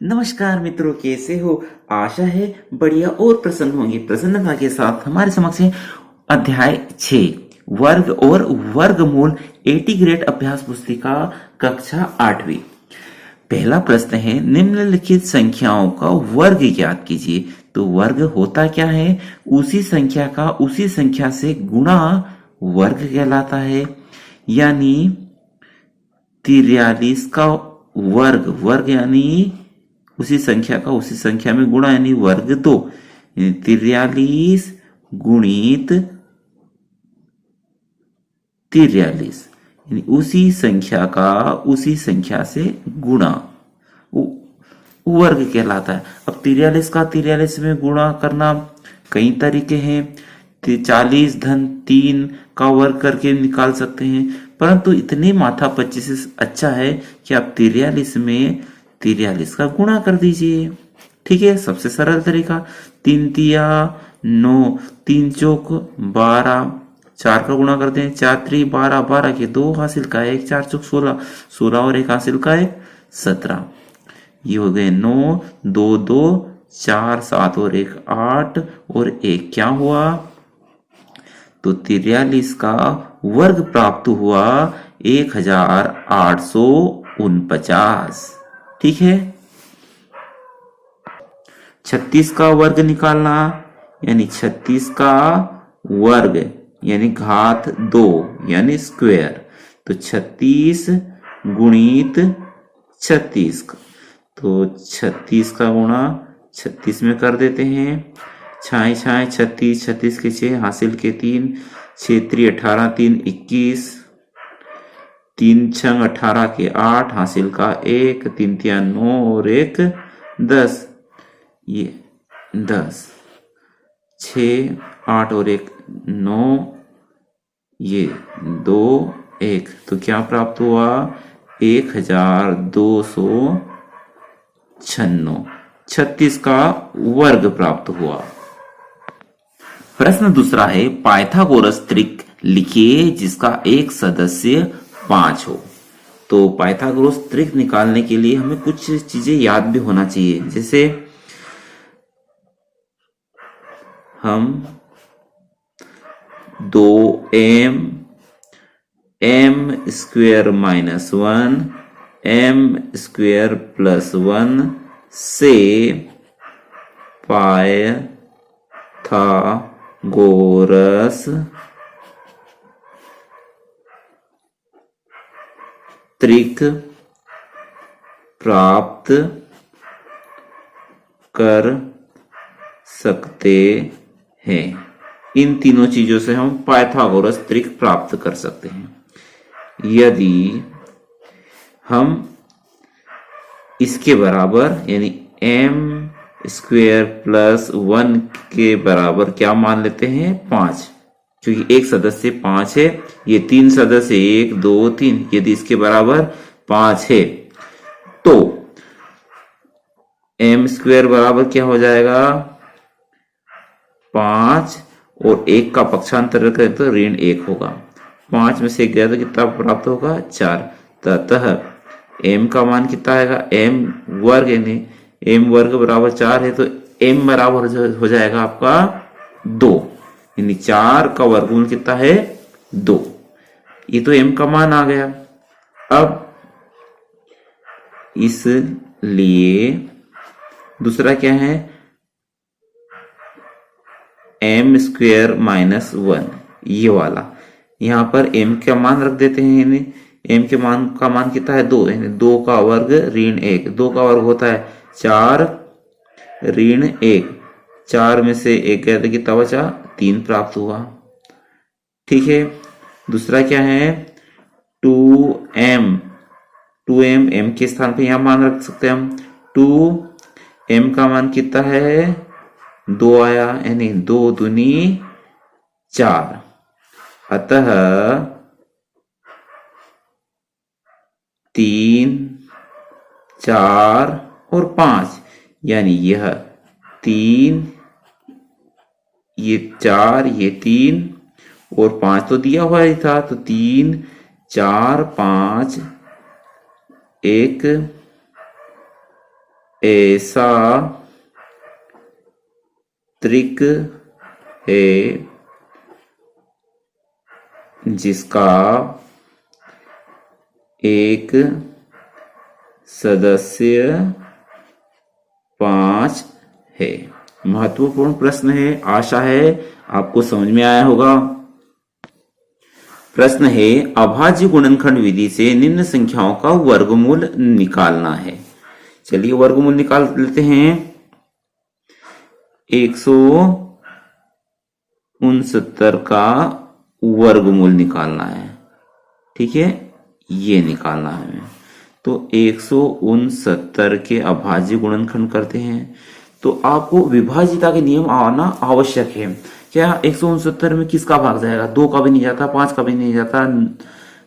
नमस्कार मित्रों, कैसे हो? आशा है बढ़िया और प्रसन्न होंगे। प्रसन्नता के साथ हमारे समक्ष है अध्याय 6 वर्ग और वर्गमूल एटी ग्रेड अभ्यास पुस्तिका कक्षा 8वीं। पहला प्रश्न है, निम्नलिखित संख्याओं का वर्ग ज्ञात कीजिए। तो वर्ग होता क्या है? उसी संख्या का उसी संख्या से गुणा वर्ग कहलाता है। यानी 43 का वर्ग, वर्ग यानी उसी संख्या का उसी संख्या में गुणा यानी वर्ग 2। 43 गुणित 43 यानी उसी संख्या का उसी संख्या से गुणा वर्ग कहलाता है। अब 43 का 43 में गुणा करना कई तरीके हैं। 40 धन 3 का वर्ग करके निकाल सकते हैं, परंतु इतने माथा 25 से अच्छा है कि आप 43 में 43 का गुणा कर दीजिए। ठीक है, सबसे सरल तरीका। 3 तिया 9, 3 चौक 12, 4 का गुणा करते हैं। 4 3 12, 12 के 2 हासिल का 1, 4 चौक 16, 16 और 1 हासिल का 1 17। ये हो गए 9, 2 2 4 7 और 1 8 और 1 क्या हुआ? तो 43 का वर्ग प्राप्त हुआ 1849। ठीक है। 36 का वर्ग निकालना, यानी 36 का वर्ग यानी घात 2 यानी स्क्वायर। तो 36 गुणित 36, तो 36 का गुणा 36 में कर देते हैं। 6 6 36, 36 के 6 हासिल के 3, 6 3 18, 3 21, 3 6 18 के 8 हासिल का 1, 3 3 9 और 1 10। ये 10, 6 8 और 1 9, ये 2 1, तो क्या प्राप्त हुआ? 1296। 36 का वर्ग प्राप्त हुआ। प्रश्न दूसरा है, पाइथागोरस त्रिक लिखिए जिसका एक सदस्य 5 हो। तो पाइथागोरस त्रिक निकालने के लिए हमें कुछ चीजें याद भी होना चाहिए। जैसे हम 2m m square minus 1 m square plus 1 से पाइथागोरस त्रिक प्राप्त कर सकते हैं। इन तीनों चीजों से हम पाइथागोरस त्रिक प्राप्त कर सकते हैं। यदि हम इसके बराबर यानी m स्क्वेयर प्लस 1 के बराबर क्या मान लेते हैं? 5, क्योंकि एक सदस्य 5 है। ये 3 सदस्य 1 2 3, यदि इसके बराबर 5 है तो m स्क्वेयर बराबर क्या हो जाएगा? 5 और 1 का पक्षांतर करें तो ऋण 1 होगा। 5 में से 1 गया तो कितना प्राप्त होगा? 4। अतः m का मान कितना आएगा? m वर्ग यानी m वर्ग बराबर 4 है, तो m बराबर हो जाएगा आपका 2, यानी 4 का वर्गमूल कितना है? 2। ये तो m का मान आ गया। अब इसलिए दूसरा क्या है? m स्क्वेयर माइनस 1, ये वाला। यहां पर m का मान रख देते हैं, यानी m के मान का मान कितना है? 2, यानी 2 का वर्ग ऋण 1। 2 का वर्ग होता है 4 ऋण 1। 4 में से 1 गया तो कितना बचा? 3 प्राप्त हुआ। ठीक है। दूसरा क्या है? 2m m के स्थान पे यहां मान रख सकते हैं हम। 2m का मान कितना है? 2 आया, यानी 2 दूनी 4। अतः 3 4 और 5, यानी यह 3, ये 4, ये 3 और 5 तो दिया हुआ ही था, तो 3 4 5 1 ऐसा त्रिक है जिसका एक सदस्य 5 है। महत्वपूर्ण प्रश्न है, आशा है आपको समझ में आया होगा। प्रश्न है, अभाज्य गुणनखंड विधि से निम्न संख्याओं का वर्गमूल निकालना है। चलिए वर्गमूल निकाल लेते हैं। 169 का वर्गमूल निकालना है, ठीक है, ये निकालना है हमें। तो 169 के अभाज्य गुणनखंड करते हैं, तो आपको विभाजिता के नियम आना आवश्यक है। क्या 169 में किसका भाग जाएगा? 2 का भी नहीं जाता, 5 का भी नहीं जाता,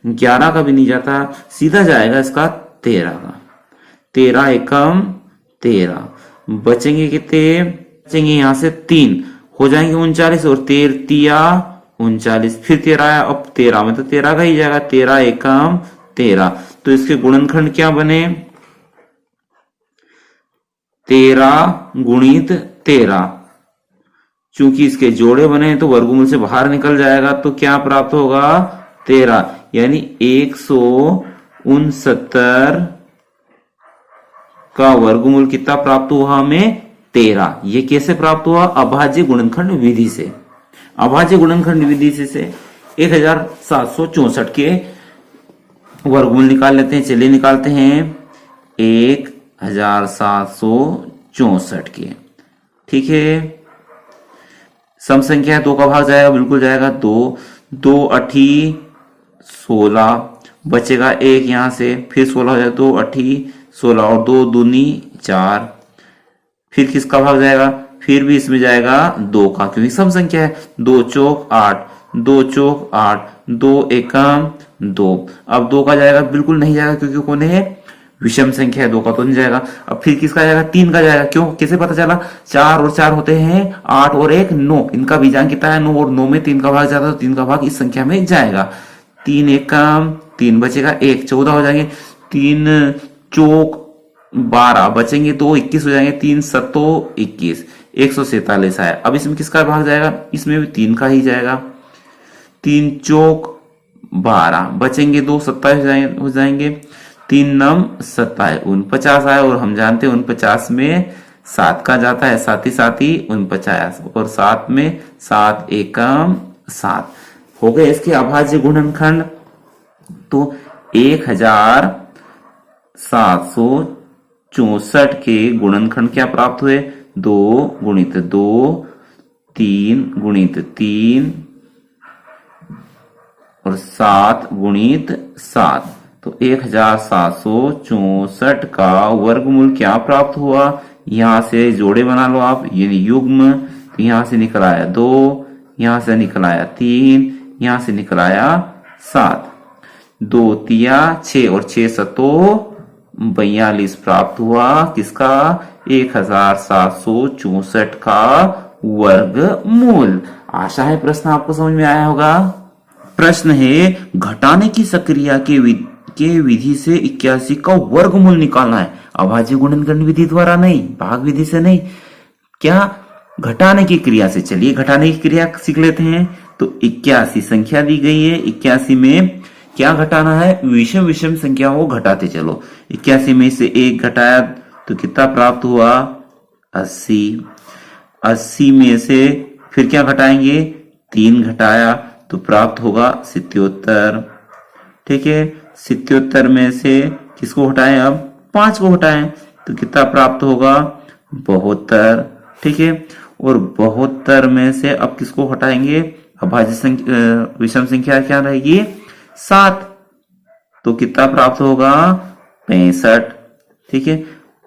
11 का भी नहीं जाता, सीधा जाएगा इसका 13 का। 13 एकम 13, बचेंगे कितने? बचेंगे यहां से 3, हो जाएंगे 39, और 13 39, फिर 13 आया, अब 13 में तो 13 का ही जाएगा, 13 एकम 13। तो इसके गुणनखंड क्या बने? 13 गुणित 13। चूंकि इसके जोड़े बने तो वर्गमूल से बाहर निकल जाएगा, तो क्या प्राप्त होगा? 13, यानी 169 का वर्गमूल कितना प्राप्त हुआ हमें? 13। ये कैसे प्राप्त हुआ? अभाज्य गुणनखंड विधि से। अभाज्य गुणनखंड विधि से 1764 के वर्गमूल निकाल लेते हैं। चलिए निकालते हैं। 1764 के, ठीक है। सम संख्या है, 2 का भाग जाएगा, बिल्कुल जाएगा। 2 8 16, बचेगा 1 यहां से, फिर 16 हो जाएगा, 2 8 16, और 2 दूनी 4। फिर किसका भाग जाएगा? फिर भी इसमें जाएगा 2 का, क्योंकि सम संख्या है। 2 चौक 8, 2 चौक 8, 2 एकम 2। अब 2 का जाएगा, बिल्कुल नहीं जाएगा, क्योंकि कौन है? विषम संख्या है, 2 का तो नहीं जाएगा। अब फिर किसका जाएगा? 3 का जाएगा। क्यों? कैसे पता चला? 4 और 4 होते हैं 8 और 1 9, इनका बीजांक कितना है? 9, और 9 में 3 का भाग जाता है, तो 3 का भाग इस संख्या में जाएगा। 3 एकम 3, बचेगा 1, 14 हो जाएंगे। 3 चौक 12, बचेंगे 2, 21 हो जाएंगे। 3 सत्तो 21, 147 आया। अब इसमें किसका भाग जाएगा? इसमें भी 3 का ही जाएगा। 3 चौक 12, बचेंगे 2, 27 हो जाएंगे। 3 नम 27, 49 आया, और हम जानते हैं 49 में 7 का जाता है, साथ ही 49, और 7 में 7 एकम 7 हो गए इसके अभाज्य गुणनखंड। तो 1764 के गुणनखंड क्या प्राप्त हुए? 2 गुणित 2, 3 गुणित 3, और 7 गुणित 7। तो 1764 का वर्गमूल क्या प्राप्त हुआ? यहां से जोड़े बना लो आप, यानी युग्म। तो यहां से निकल आया 2, यहां से निकल आया 3, यहां से निकल आया 7। 2 तिया 6, और 6 सतो 42 प्राप्त हुआ। किसका? 1764 का वर्गमूल। आशा है प्रश्न आपको समझ में आया होगा। प्रश्न है, घटाने की प्रक्रिया के विधि से 81 का वर्गमूल निकालना है। अभाज्य गुणनखंड विधि द्वारा नहीं, भाग विधि से नहीं, क्या? घटाने की क्रिया से। चलिए घटाने की क्रिया सीख लेते हैं। तो 81 संख्या दी गई है, 81 में क्या घटाना है? विषम विषम संख्या को घटाते चलो। 81 में से 1 घटाया तो कितना प्राप्त हुआ? 80। 80 में से फिर क्या घटाएंगे? 3 घटाया तो प्राप्त होगा 77, ठीक है। 77 में से किसको हटाएं? अब 5 को हटाएं तो कितना प्राप्त होगा? 72, ठीक है। और 72 में से अब किसको हटाएंगे? अभाज्य संख्या विषम संख्या क्या रहेगी? 7, तो कितना प्राप्त होगा? 65, ठीक है।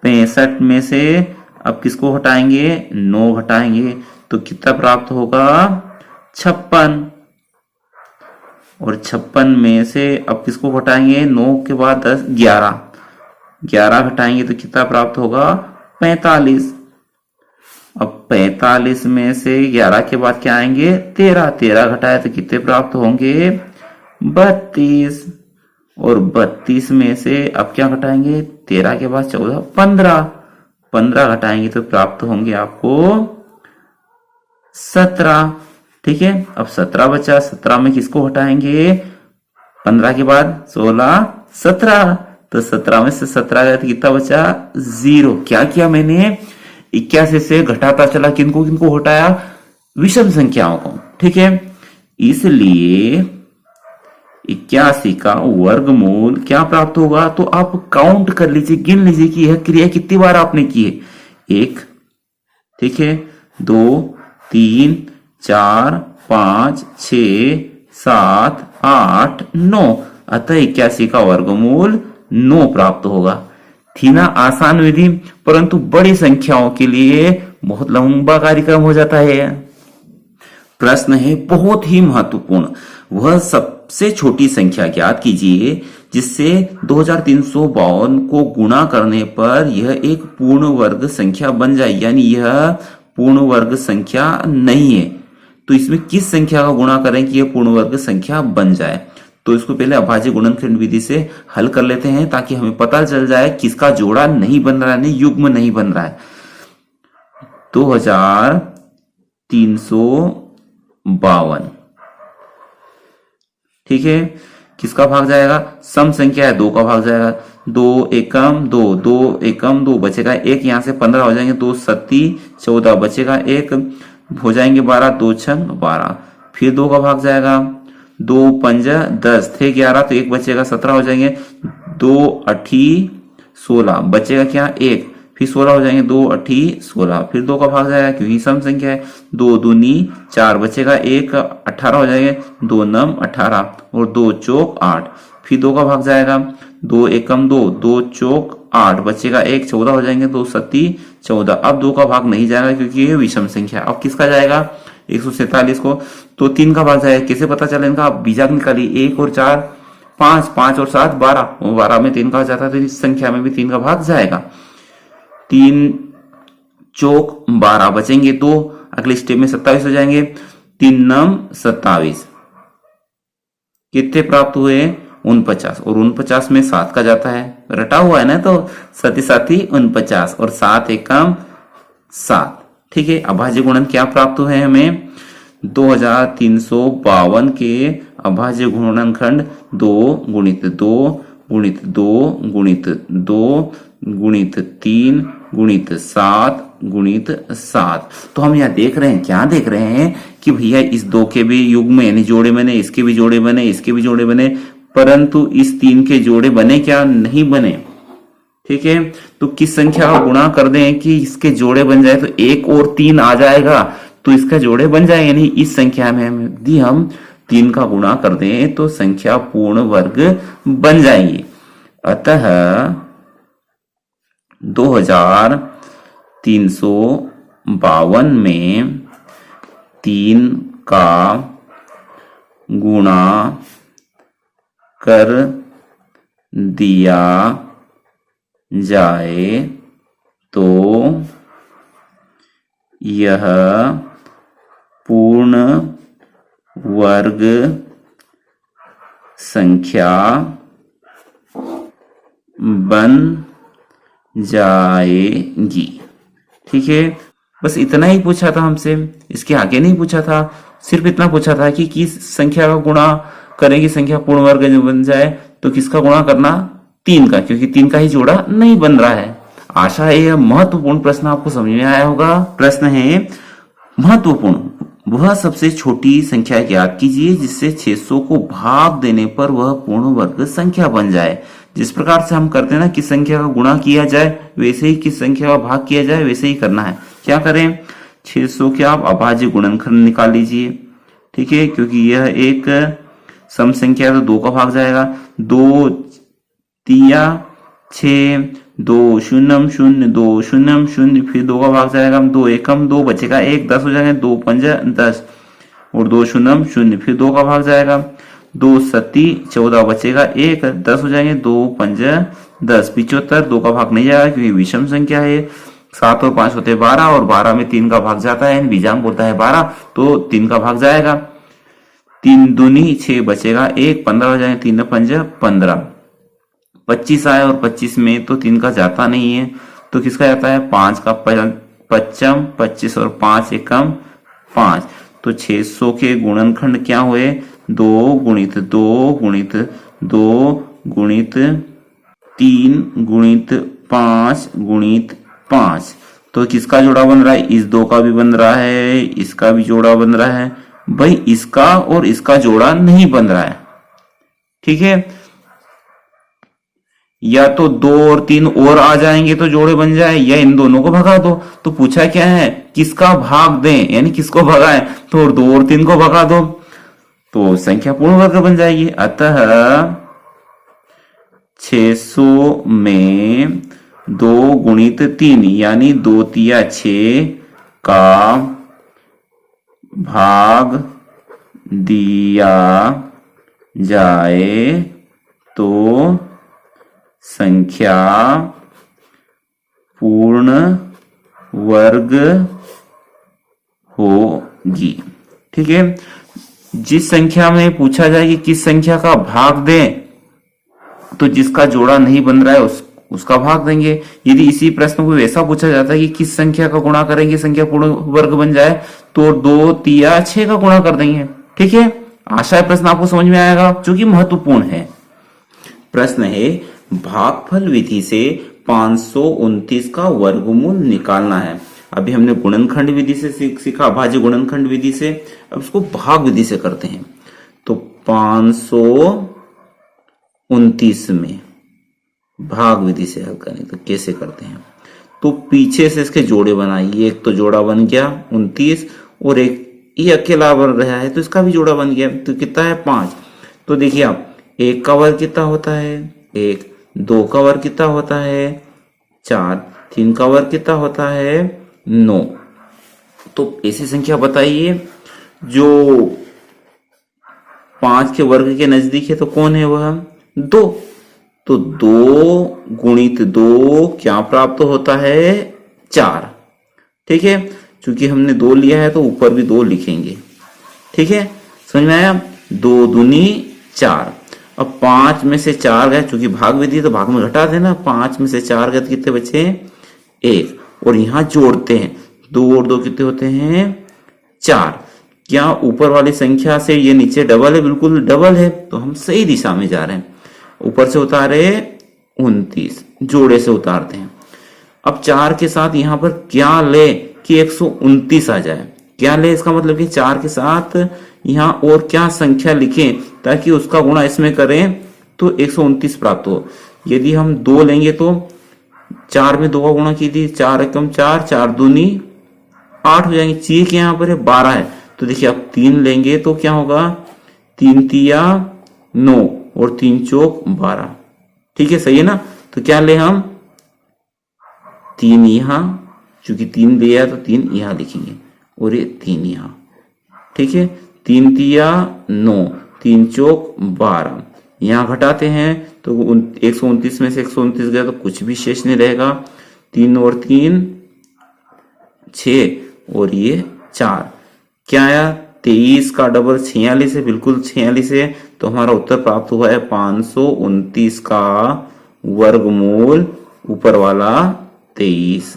65 में से अब किसको हटाएंगे? 9 घटाएंगे तो कितना प्राप्त होगा? 56, और 56 में से अब किसको घटाएंगे? 9 के बाद 10 11, 11 घटाएंगे तो कितना प्राप्त होगा? 45। अब 45 में से 11 के बाद क्या आएंगे? 13, 13 घटाए तो कितने प्राप्त होंगे? 32, और 32 में से अब क्या घटाएंगे? 13 के बाद 14, 15, 15 घटाएंगे तो प्राप्त होंगे आपको 17। ठीक है, अब 17 बचा, 17 में किसको हटाएंगे? 15 के बाद 16, 17, तो 17 में से 17 गया तो कितना बचा? 0। क्या किया मैंने? 81 से घटाता चला, किनको किनको हटाया? विषम संख्याओं को। ठीक है, इसलिए 81 का वर्गमूल क्या प्राप्त होगा? तो आप काउंट कर लीजिए, गिन लीजिए कि यह क्रिया कितनी बार आपने की है। 1, ठीक है, 2, 3, 4, 5, 6, 7, 8, 9। अतः 81 का वर्गमूल 9 प्राप्त होगा। थी ना आसान विधि, परंतु बड़ी संख्याओं के लिए बहुत लंबा कार्यक्रम हो जाता है। प्रश्न है बहुत ही महत्वपूर्ण, वह सबसे छोटी संख्या ज्ञात कीजिए जिससे 2352 को गुणा करने पर यह एक पूर्ण वर्ग संख्या बन जाए, यानी यह पूर्ण वर्ग संख्या नहीं है। तो इसमें किस संख्या का गुणा करें कि यह पूर्ण वर्ग संख्या बन जाए? तो इसको पहले अभाज्य गुणनखंड विधि से हल कर लेते हैं ताकि हमें पता चल जाए किसका जोड़ा नहीं बन रहा है, युग्म नहीं बन रहा है। 2352, ठीक है, किसका भाग जाएगा? सम संख्या है, 2 का भाग जाएगा। 2 एकम 2, 2 एकम 2, बचेगा 1, यहां से 15 हो जाएंगे, 2 सत्ती 14, बचेगा 1, हो जाएंगे 12, 2 छंग 12, फिर 2 का भाग जाएगा, 2 पंजा 10, थे 11 तो 1 बचेगा, 17 हो जाएंगे, 2 अठी 16, बचेगा क्या? 1, फिर 16 हो जाएंगे, 2 अठी 16, फिर 2 का भाग जाएगा क्योंकि सम संख्या है, 2 दूनी 4, बचेगा 1, 18 हो जाएंगे, 2 नम 18 और 2 चौक 8, फिर 2 का भाग जाएगा, 2 एकम 2, 2 चौक 8, बचेगा 1, 14 हो जाएंगे, 2 सत्ती 14। अब 2 का भाग नहीं जाएगा क्योंकि ये विषम संख्या। अब किसका जाएगा? 147 को, तो 3 का भाग जाएगा। कैसे पता चले इनका? बीजाक निकालिए, 1 और 4 5, 5 और 7 12, 12 में 3 का जाता है तो इस संख्या में भी 3 का भाग जाएगा। 3 चौक 12, बचेंगे 2, अगले स्टेप में 27 हो जाएंगे, 3 नम 27, कितने प्राप्त हुए? 49, और 49 में 7 का जाता है, रटा हुआ है ना, तो 7 49 और 7 एकम 7। ठीक है, अभाज्य गुणन क्या प्राप्त हुए हमें? 2352 के अभाज्य गुणनखंड 2 गुणित 2 गुणित 2 गुणित 2 गुणित 3 गुणित 7 गुणित 7। तो हम यहाँ देख रहे हैं, क्या देख रहे हैं कि भैया इस 2 के भी युग्म यानी जोड़े बने, इसके भी जोड़े बने, इसके भी जोड़े बने, परंतु इस 3 के जोड़े बने क्या? नहीं बने। ठीक है, तो किस संख्या का गुणा कर दें कि इसके जोड़े बन जाए? तो 1 और 3 आ जाएगा तो इसका जोड़े बन जाए, यानी इस संख्या में यदि हम 3 का गुणा कर दें तो संख्या पूर्ण वर्ग बन जाएगी। अतः 2352 में 3 का गुणा कर दिया जाए तो यह पूर्ण वर्ग संख्या बन जाएगी। ठीक है, बस इतना ही पूछा था हमसे, इसके आगे नहीं पूछा था, सिर्फ इतना पूछा था कि किस संख्या का गुणा करेंगे संख्या पूर्ण वर्ग बन जाए, तो किसका गुणा करना? 3 का, क्योंकि 3 का ही जोड़ा नहीं बन रहा है। आशा है यह महत्वपूर्ण प्रश्न आपको समझ में आया होगा। प्रश्न है महत्वपूर्ण, वह सबसे छोटी संख्या ज्ञात कीजिए जिससे 600 को भाग देने पर वह पूर्ण वर्ग संख्या बन जाए। जिस प्रकार से हम करते हैं ना, किस संख्या का गुणा किया जाए वैसे ही किस संख्या का भाग किया जाए वैसे ही करना है। क्या करें? 600 के आप अभाज्य गुणनखंड निकाल लीजिए। ठीक है, क्योंकि यह एक सम संख्या है तो 2 का भाग जाएगा, 2 तिया 6, 2 शून्यम 0, 2 शून्यम 0, फिर 2 का भाग जाएगा, 2 एकम 2, बचेगा 1, 10 हो जाएंगे, 2 पंजा 10 और 2 शून्यम 0, फिर 2 का भाग जाएगा, 2 सत्ती 14, बचेगा 1, 10 हो जाएंगे, 2 पंजा 10, 75, 2 का भाग नहीं जाएगा क्योंकि विषम संख्या है। 7 और 5 होते 12 और 12 में 3 का भाग जाता है, बीजांक बोलता है 12, तो 3 का भाग जाएगा, 3 दूनी 6, बचेगा 1, 15 हो जाएंगे, 3 पंजा 15, 25 आए और 25 में तो 3 का जाता नहीं है तो किसका जाता है 5 का पच्चम, 25 और 5 एकम 5। तो 600 के गुणनखंड क्या हुए 2 गुणित 2 गुणित 2 गुणित 3 गुणित 5 गुणित 5। तो किसका जोड़ा बन रहा है, इस 2 का भी बन रहा है, इसका भी जोड़ा बन रहा है। भाई इसका और इसका जोड़ा नहीं बन रहा है, ठीक है। या तो 2 और 3 और आ जाएंगे तो जोड़े बन जाए, या इन दोनों को भगा दो। तो पूछा क्या है, किसका भाग दें, यानी किसको भगाएं। तो 2 और 3 को भगा दो तो संख्या पूर्ण वर्ग बन जाएगी। अतः 600 में 2 गुणित 3 यानी 2 तिया 6 का भाग दिया जाए तो संख्या पूर्ण वर्ग होगी, ठीक है। जिस संख्या में पूछा जाए कि किस संख्या का भाग दें, तो जिसका जोड़ा नहीं बन रहा है उसका भाग देंगे। यदि इसी प्रश्न को वैसा पूछा जाता है कि किस संख्या का गुणा करेंगे संख्या पूर्ण वर्ग बन जाए, तो 2 तिया 6 का गुणा कर देंगे, ठीक है। आशा है प्रश्न आपको समझ में आएगा, जो कि महत्वपूर्ण है। प्रश्न है भागफल विधि से 529 का वर्गमूल निकालना है। अभी हमने गुणनखंड विधि से सीखा, अभाज्य गुणनखंड विधि से। अब इसको भाग विधि से करते हैं। तो 529 में भाग विधि से हल करें तो कैसे करते हैं, तो पीछे से इसके जोड़े बनाइए। एक तो जोड़ा बन गया 29 और एक ये अकेला बन रहा है तो इसका भी जोड़ा बन गया। तो कितना है 5। तो देखिए आप 1 का वर्ग कितना होता है 1, 2 का वर्ग कितना होता है 4, 3 का वर्ग कितना होता है 9। तो ऐसी संख्या बताइए जो 5 के वर्ग के नजदीक है, तो कौन है वह 2। तो 2 गुणित 2 क्या प्राप्त होता है 4, ठीक है। चूंकि हमने 2 लिया है तो ऊपर भी 2 लिखेंगे, ठीक है। समझ में आया, 2 दूनी 4। अब 5 में से 4 गए, चूंकि भाग विधि तो भाग में घटा देना। 5 में से 4 गए तो कितने बचे 1, और यहां जोड़ते हैं 2 और 2 कितने होते हैं 4। क्या ऊपर वाली संख्या से ये नीचे डबल है, बिल्कुल डबल है, तो हम सही दिशा में जा रहे हैं। ऊपर से उतारे 29, जोड़े से उतारते हैं। अब 4 के साथ यहां पर क्या ले कि 129 आ जाए। क्या ले, इसका मतलब कि 4 के साथ यहां और क्या संख्या लिखें ताकि उसका गुणा इसमें करें तो 129 प्राप्त हो। यदि हम 2 लेंगे तो 4 में 2 का गुणा कीजिए, 4 एकम 4, 4 दूनी 8 हो जाएंगे। ची के यहाँ पर है 12 है, तो देखिए अब 3 लेंगे तो क्या होगा 3 तिया 9 और 3 चौक 12, ठीक है, सही है ना। तो क्या ले हम 3 यहां, चूंकि 3 लिया तो 3 यहां लिखेंगे और ये 3 यहां, ठीक है। 3 तिया 9, 3 चौक 12, यहां घटाते हैं तो 129 में से 129 गया तो कुछ भी शेष नहीं रहेगा। 3 और 3 6 और ये 4, क्या आया 23 का डबल 46 है, बिल्कुल 46 है। तो हमारा उत्तर प्राप्त हुआ है 529 का वर्गमूल ऊपर वाला 23,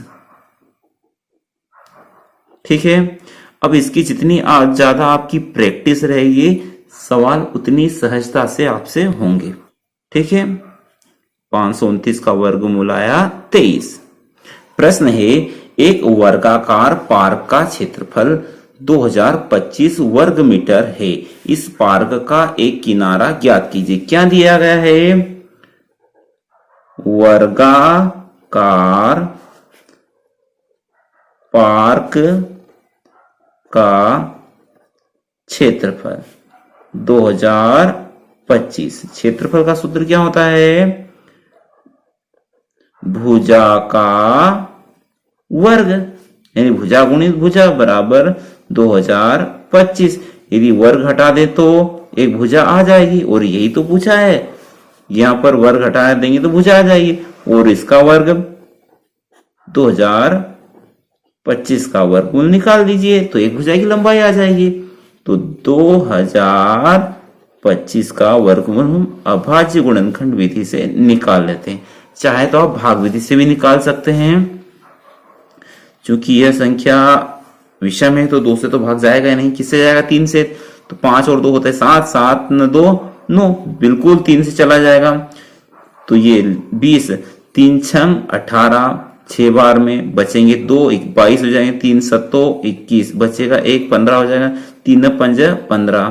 ठीक है। अब इसकी जितनी ज्यादा आपकी प्रैक्टिस रहेगी सवाल उतनी सहजता से आपसे होंगे, ठीक है। 529 का वर्गमूल आया 23। प्रश्न है एक वर्गाकार पार्क का क्षेत्रफल 2025 वर्ग मीटर है। इस पार्क का एक किनारा ज्ञात कीजिए। क्या दिया गया है, वर्गाकार पार्क का क्षेत्रफल 2025। क्षेत्रफल का सूत्र क्या होता है, भुजा का वर्ग, यानी भुजा गुणित भुजा बराबर 2025। यदि वर्ग हटा दे तो एक भुजा आ जाएगी, और यही तो पूछा है। यहां पर वर्ग हटा देंगे तो भुजा आ जाएगी, और इसका वर्ग 2025 का वर्गमूल निकाल दीजिए तो एक भुजा की लंबाई आ जाएगी। तो 2025 का वर्गमूल हम अभाज्य गुणनखंड विधि से निकाल लेते हैं। चाहे तो आप भाग विधि से भी निकाल सकते हैं। क्योंकि यह संख्या विषम है तो 2 से तो भाग जाएगा ही नहीं। किससे जाएगा? 3 से। तो 5 और 2 होता है 7, 7 न 2 9, बिल्कुल 3 से चला जाएगा। तो ये 20, 3 छंग 18, 6 बार में बचेंगे 2, 22 हो जाएंगे, 3 सत्तो 21, बचेगा 1, 15 हो जाएगा, 3 पंज 15,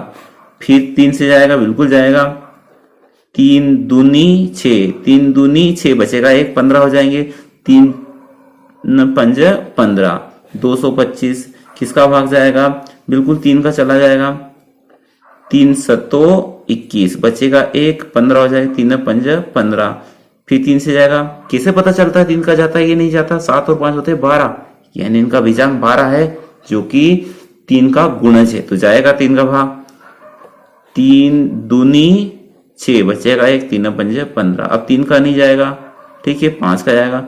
फिर 3 से जाएगा, बिल्कुल जाएगा, 3 दूनी 6, 3 दूनी 6 बचेगा 1, 15 हो जाएंगे, 3 पंज 15, 225, किसका भाग जाएगा? बिल्कुल 3 का चला जाएगा, 3 सत्तो 21, बचेगा 1, 15 हो जाएगा, 3 पंज 15, फिर 3 से जाएगा। कैसे पता चलता है 3 का जाता है ये नहीं जाता? 7 और 5 होते हैं 12, यानी इनका भिजांक 12 है, जो कि 3 का गुणज है, तो जाएगा 3 का भाग। 3 दूनी 6 बचेगा 1, 3 पंज 15, अब 3 का नहीं जाएगा, ठीक है, 5 का जाएगा,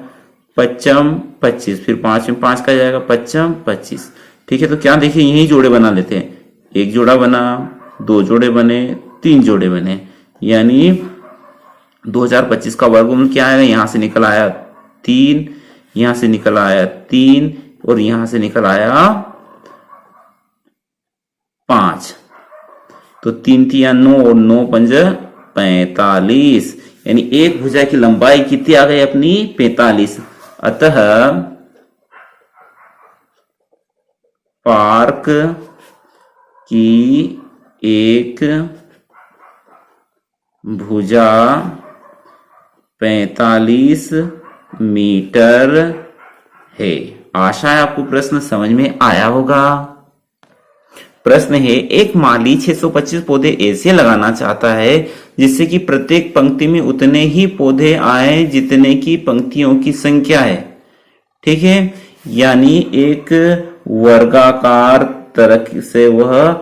5 25, फिर 5 में 5 का जाएगा, 5 25, ठीक है। तो क्या देखिए यही जोड़े बना लेते हैं, एक जोड़ा बना, 2 जोड़े बने, 3 जोड़े बने, यानी 2025 का वर्गमूल क्या आएगा? यहां से निकल आया 3, यहां से निकल आया 3, और यहां से निकल आया 5। तो 3 तिया 9 और 9 पंज 45, यानी एक भुजा की लंबाई कितनी आ गई अपनी? 45। अतः पार्क की एक भुजा 45 मीटर है। आशा है आपको प्रश्न समझ में आया होगा। प्रश्न है, एक माली 625 पौधे ऐसे लगाना चाहता है जिससे कि प्रत्येक पंक्ति में उतने ही पौधे आए जितने की पंक्तियों की संख्या है, ठीक है। यानी एक वर्गाकार तरह से वह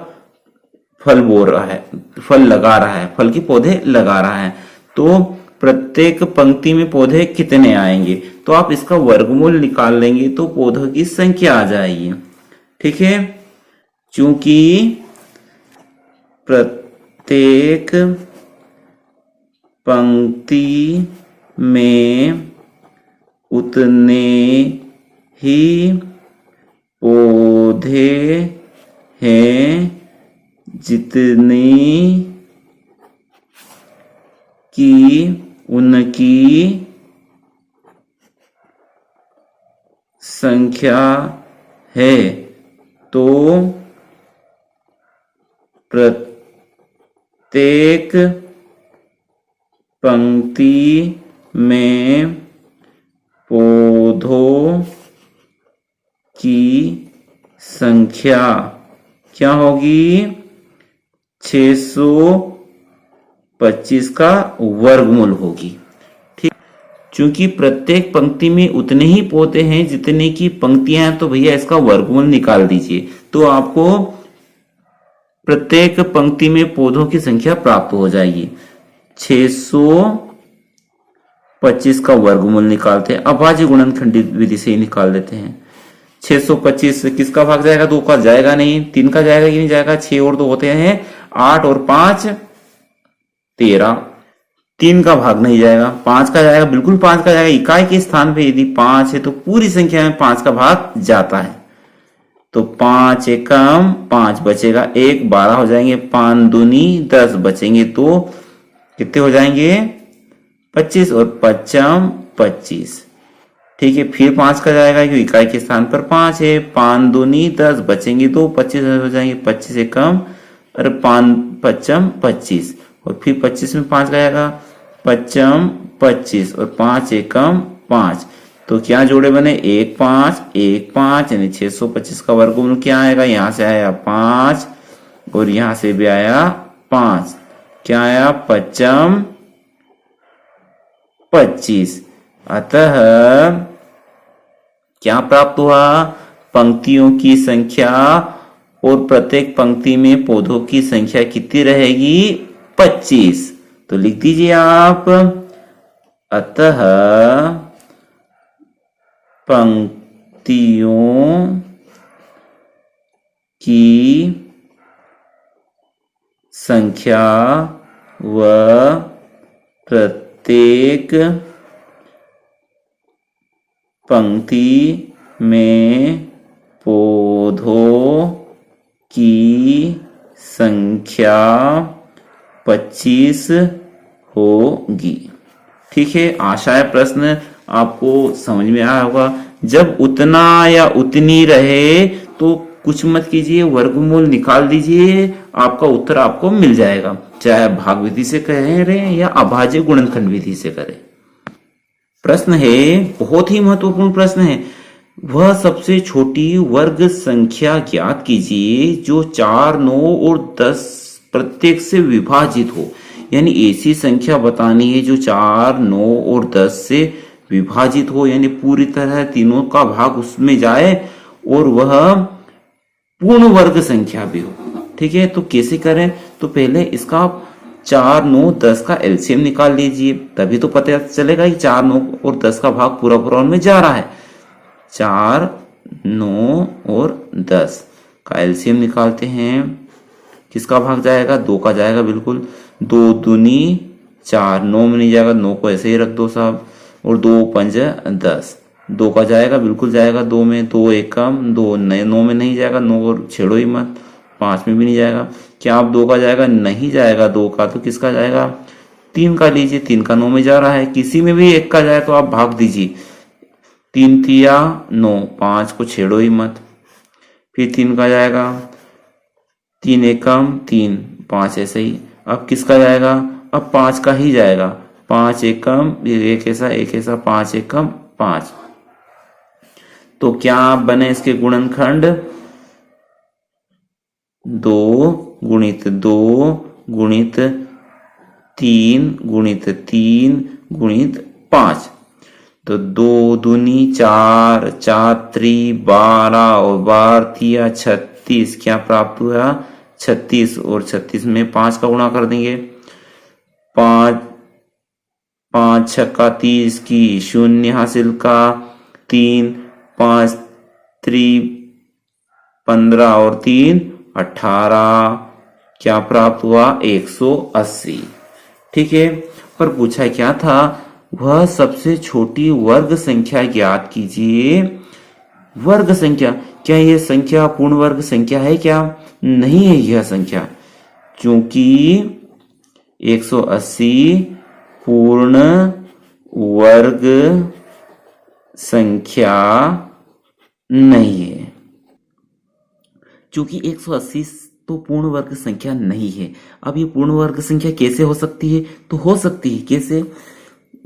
फल बो रहा है, फल लगा रहा है, फल के पौधे लगा रहा है, तो प्रत्येक पंक्ति में पौधे कितने आएंगे? तो आप इसका वर्गमूल निकाल लेंगे तो पौधों की संख्या आ जाएगी, ठीक है। क्योंकि प्रत्येक पंक्ति में उतने ही पौधे हैं जितनी की उनकी संख्या है, तो प्रत्येक पंक्ति में पौधों की संख्या क्या होगी? 625 का वर्गमूल होगी, ठीक। क्योंकि प्रत्येक पंक्ति में उतने ही पौधे हैं जितने की पंक्तियां हैं, तो भैया इसका वर्गमूल निकाल दीजिए, तो आपको प्रत्येक पंक्ति में पौधों की संख्या प्राप्त हो जाएगी। 625 का वर्गमूल निकालते हैं, अभाज्य गुणनखंडी विधि से ही निकाल देते हैं। 625 किसका भाग जाएगा? 2 का जाएगा नहीं, 3 का जाएगा कि नहीं जाएगा? 6 और 2 होते हैं 8 और 5 13, 3 का भाग नहीं जाएगा, 5 का जाएगा, बिल्कुल 5 का जाएगा। इकाई के स्थान पे यदि 5 है तो पूरी संख्या में 5 का भाग जाता है, तो 5 एकम 5 बचेगा 1, 12 हो जाएंगे, 5 दूनी 10 बचेंगे, तो कितने हो जाएंगे? 25 और 5 25, ठीक है। फिर 5 का जाएगा क्योंकि इकाई के स्थान पर 5 है, 5 दूनी 10 बचेंगे, तो 25 हो जाएंगे, 25 एकम और 5 5 25, और फिर 25 में 5 का जाएगा, 5 25 और 5 एकम 5, तो क्या जोड़े बने? 1 5 1 5, यानी 625 का वर्गमूल क्या आएगा? यहां से आया 5 और यहां से भी आया 5, क्या आया? 5 25। अतः क्या प्राप्त हुआ? पंक्तियों की संख्या और प्रत्येक पंक्ति में पौधों की संख्या कितनी रहेगी? 25। तो लिख दीजिए आप, अतः पंक्तियों की संख्या व प्रत्येक पंक्ति में पौधों की संख्या 25 होगी। ठीक है, आशा है प्रश्न आपको समझ में आया होगा। जब उतना या उतनी रहे तो कुछ मत कीजिए, वर्गमूल निकाल दीजिए, आपका उत्तर आपको मिल जाएगा, चाहे भाग विधि से करें या अभाज्य गुणनखंड विधि से करें। प्रश्न है, बहुत ही महत्वपूर्ण प्रश्न है, वह सबसे छोटी वर्ग संख्या ज्ञात कीजिए जो 4, 9 और 10 प्रत्येक से विभाजित हो। यानी ऐसी संख्या बतानी है जो 4, 9 और 10 से विभाजित हो, यानी पूरी तरह तीनों का भाग उसमें जाए और वह पूर्ण वर्ग संख्या भी हो। ठीक है, तो कैसे करें? तो पहले इसका 4, 9, 10 का एलसीएम निकाल लीजिए, तभी तो पता चलेगा कि 4, 9 और 10 का भाग पूरा पूरा उनमें जा रहा है। 4, 9 और 10 का एलसीएम निकालते हैं। किसका भाग जाएगा? 2 का जाएगा, बिल्कुल। 2 दूनी 4, 9 में नहीं जाएगा, 9 को ऐसे ही रख दो साहब। और 2 5 10, 2 का जाएगा, बिल्कुल जाएगा 2 में। 2 एकम 2, 9 में नहीं जाएगा, 9 और छेड़ो ही मत। 5 में भी नहीं जाएगा। क्या आप 2 का जाएगा? नहीं जाएगा 2 का, तो किसका जाएगा? 3 का लीजिए, 3 का 9 में जा रहा है। किसी में भी 1 का जाए तो आप भाग दीजिए। 3 3 9, 5 को छेड़ो ही मत। फिर 3 का जाएगा, 3 एकम 3, 5 ऐसे ही। अब किसका जाएगा? अब 5 का ही जाएगा। 5 एकम, एक ऐसा 5 एकम 5। तो क्या बने इसके गुणनखंड? 2 गुणित 2 गुणित 3 गुणित 3 गुणित 5। तो 2 दूनी 4, 4 3 12 और 12 3 36। क्या प्राप्त हुआ? 36। और 36 में 5 का गुणा कर देंगे। 5 5 छक्का 30 की 0 हासिल का 3, 5 3 15 और 3 18। क्या प्राप्त हुआ? 180। ठीक है, पर पूछा क्या था? वह सबसे छोटी वर्ग संख्या ज्ञात कीजिए। वर्ग संख्या, क्या यह संख्या पूर्ण वर्ग संख्या है? क्या नहीं है यह संख्या, क्योंकि 180 पूर्ण वर्ग संख्या नहीं है। क्योंकि 180 तो पूर्ण वर्ग संख्या नहीं है। अब ये पूर्ण वर्ग संख्या कैसे हो सकती है? तो हो सकती है कैसे?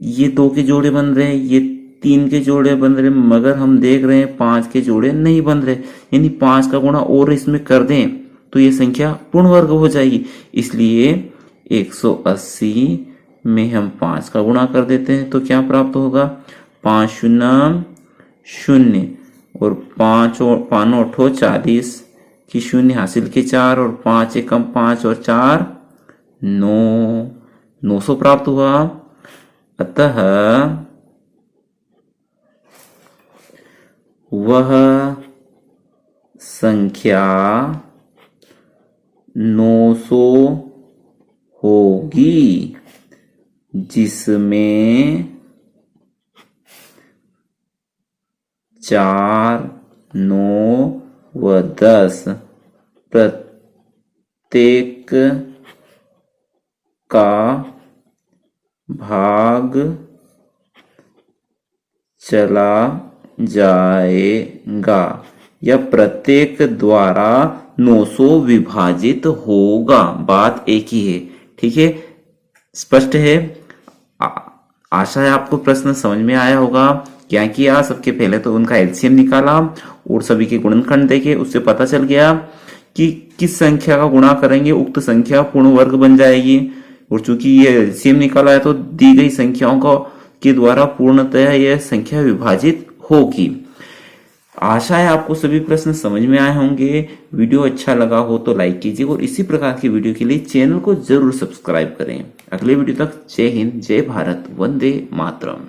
ये 2 के जोड़े बन रहे हैं, ये 3 के जोड़े बन रहे हैं, मगर हम देख रहे हैं 5 के जोड़े नहीं बन रहे। यानी 5 का गुणा और इसमें कर दें तो ये संख्या पूर्ण वर्ग हो जाएगी। इसलिए 180 में हम 5 का गुणा कर देते हैं तो क्या प्राप्त होगा? 5 0 0 और 5 8 40 की 0 हासिल के 4 और 5 एकम 5 और 4 9, 900 प्राप्त हुआ। अतः वह संख्या 900 होगी जिसमें 4, 9 व 10 प्रत्येक का भाग चला जाएगा या प्रत्येक द्वारा 900 विभाजित होगा। बात एक ही है। ठीक है, स्पष्ट है। आशा है आपको प्रश्न समझ में आया होगा। क्या किया? सबके पहले तो उनका एलसीएम निकाला और सभी के गुणनखंड देखे, उससे पता चल गया कि किस संख्या का गुणा करेंगे उक्त संख्या पूर्ण वर्ग बन जाएगी। और चूंकि ये एलसीएम निकाला है तो दी गई संख्याओं का के द्वारा पूर्णतः यह संख्या विभाजित होगी। आशा है आपको सभी प्रश्न समझ में आए होंगे। वीडियो अच्छा लगा हो तो लाइक कीजिए और इसी प्रकार की वीडियो के लिए चैनल को जरूर सब्सक्राइब करें। अगले वीडियो तक जय हिंद, जय भारत, वंदे मातरम।